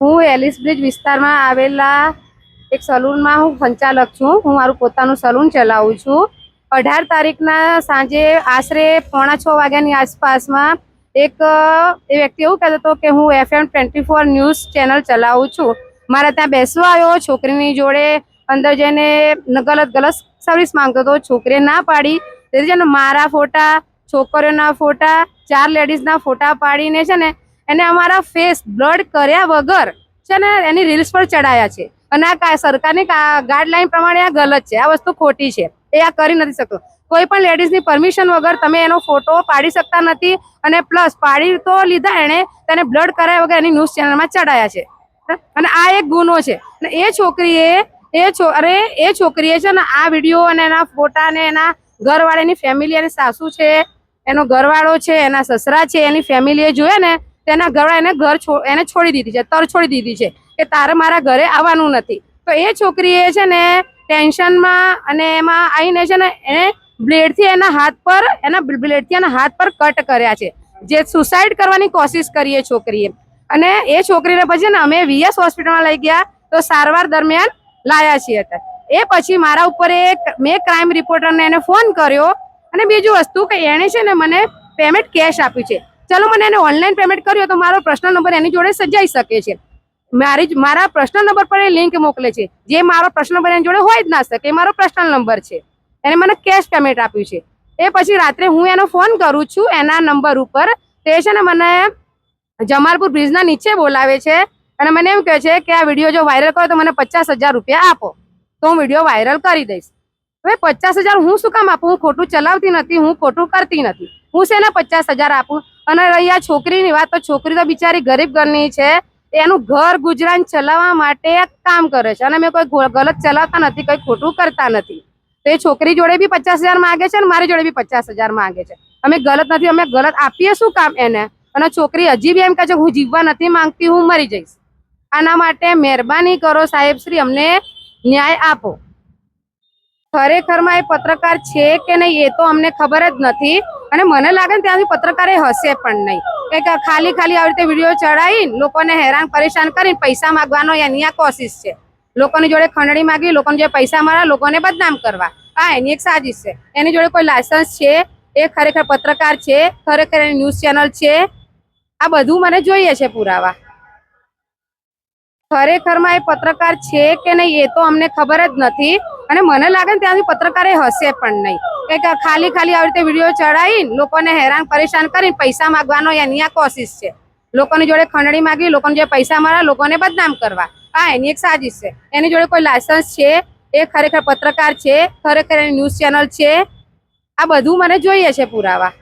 હું Alice bridge વિસ્તારમાં આવેલા એક સલૂનમાં હું સંચાલક છું। હું મારું પોતાનું સલૂન ચલાવું છું। 18 તારીખના સાંજે આશરે 5:45 વાગ્યાની આસપાસમાં એક એ વ્યક્તિ એવું કહેતો હતો કે હું FM 24 ન્યૂઝ ચેનલ ચલાવું છું। મારા ત્યાં બેસવા આવ્યો, છોકરીની જોડે અંદર જઈને ગલત સર્વિસ માંગતો હતો। છોકરીએ ના પાડી, તેથી છે ને મારા ફોટા, છોકરીઓના ફોટા, 4 લેડીઝના ફોટા પાડીને છે ને એને અમારા ફેસ બ્લડ કર્યા વગર છે ને એની રીલ્સ પર ચડાયા છે। અને આ સરકારની ગાઈડલાઈન પ્રમાણે આ ગલત છે, આ વસ્તુ ખોટી છે, એ આ કરી નથી શકતો। કોઈ પણ લેડીઝની પરમિશન વગર તમે એનો ફોટો પાડી શકતા નથી। અને પ્લસ પાડી તો લીધા એણે, તેને બ્લડ કરાયા વગર એની ન્યૂઝ ચેનલમાં ચડાયા છે, અને આ એક ગુનો છે। અને એ છોકરીએ છે ને આ વિડીયો અને એના ફોટા અને એના ઘરવાળાની ફેમિલી, એની સાસુ છે, એનો ઘરવાળો છે, એના સસરા છે, એની ફેમિલીએ જોયા ને તેના ઘરવાળા એને છોડી દીધી છે, છોડી દીધી છે કે તારે મારા ઘરે આવવાનું નથી। તો એ છોકરીએ છે ને ટેન્શનમાં અને એમાં આવીને છે ને એને બ્લેડથી એના હાથ પર કટ કર્યા છે, જે સુસાઇડ કરવાની કોશિશ કરી એ છોકરીએ। અને એ છોકરીને પછી ને અમે VS હોસ્પિટલમાં લઈ ગયા તો સારવાર દરમિયાન લાયા છીએ। એ પછી મારા ઉપર મેં ક્રાઇમ રિપોર્ટરને એને ફોન કર્યો। અને બીજું વસ્તુ કે એણે છે ને મને પેમેન્ટ કેશ આપ્યું છે। ચલો મને એને ઓનલાઈન પેમેન્ટ કર્યો તો મારો પર્સનલ નંબર એની જોડે સજાઈ શકે છે। મારા પર્સનલ નંબર પર એ લિંક મોકલે છે, જે મારો પર્સનલ નંબર એની જોડે હોય જ ના શકે, એ મારો પર્સનલ નંબર છે। એને મને કેશ પેમેન્ટ આપ્યું છે। એ પછી રાત્રે હું એનો ફોન કરું છું એના નંબર ઉપર, તે છે ને મને જમાલપુર બ્રિજના નીચે બોલાવે છે અને મને એમ કહે છે કે આ વિડીયો જો વાયરલ કરો તો મને 50,000 રૂપિયા આપો, તો હું વિડીયો વાયરલ કરી દઈશ। હવે 50,000 હું શું કામ આપું? હું ખોટું ચલાવતી નથી, હું ખોટું કરતી નથી, હું શેને 50,000 આપું? અને રહી આ છોકરીની વાત, તો છોકરી તો બિચારી ગરીબ ઘરની છે, એનું ઘર ગુજરાન ચલાવવા માટે કામ કરે છે। અને મેં કોઈ ગલત ચલાવતા નથી, કોઈ ખોટું કરતા નથી। તો એ છોકરી જોડે બી 50,000 માંગે છે અને મારી જોડે બી 50,000 માંગે છે। અમે ગલત નથી, અમે ગલત આપીએ શું કામ એને? અને છોકરી હજી બી એમ કહે છે હું જીવવા નથી માંગતી, હું મરી જઈશ। આના માટે મહેરબાની કરો સાહેબ શ્રી, અમને ન્યાય આપો। ખરેખરમાં એ પત્રકાર છે કે નહીં એ તો અમને ખબર જ નથી, અને મને લાગે ને ત્યાંથી પત્રકાર એ હશે પણ નહીં, કે ખાલી આવી રીતે વિડીયો ચડાવીને લોકોને હેરાન પરેશાન કરીને પૈસા માંગવાનો એની આ કોશિશ છે। લોકોની જોડે ખંડણી માંગી, લોકોને જે પૈસા મળે લોકોને બદનામ કરવા, આ એની એક સાજિશ છે। એની જોડે કોઈ લાયસન્સ છે? એ ખરેખર પત્રકાર છે? ખરેખર એની ન્યૂઝ ચેનલ છે? આ બધું મને જોઈએ છે પુરાવા। ખરેખરમાં એ પત્રકાર છે કે નહીં એ તો અમને ખબર જ નથી, અને મને લાગે ને ત્યાંથી પત્રકાર એ હશે પણ નહીં, કે ખાલી આવી રીતે વિડીયો ચડાવીને લોકોને હેરાન પરેશાન કરીને પૈસા માંગવાનો એની આ કોશિશ છે। લોકોની જોડે ખંડણી માંગી, લોકોને જે પૈસા મળે લોકોને બદનામ કરવા, આ એની એક સાજિશ છે। એની જોડે કોઈ લાયસન્સ છે? એ ખરેખર પત્રકાર છે? ખરેખર એની ન્યૂઝ ચેનલ છે? આ બધું મને જોઈએ છે પુરાવા।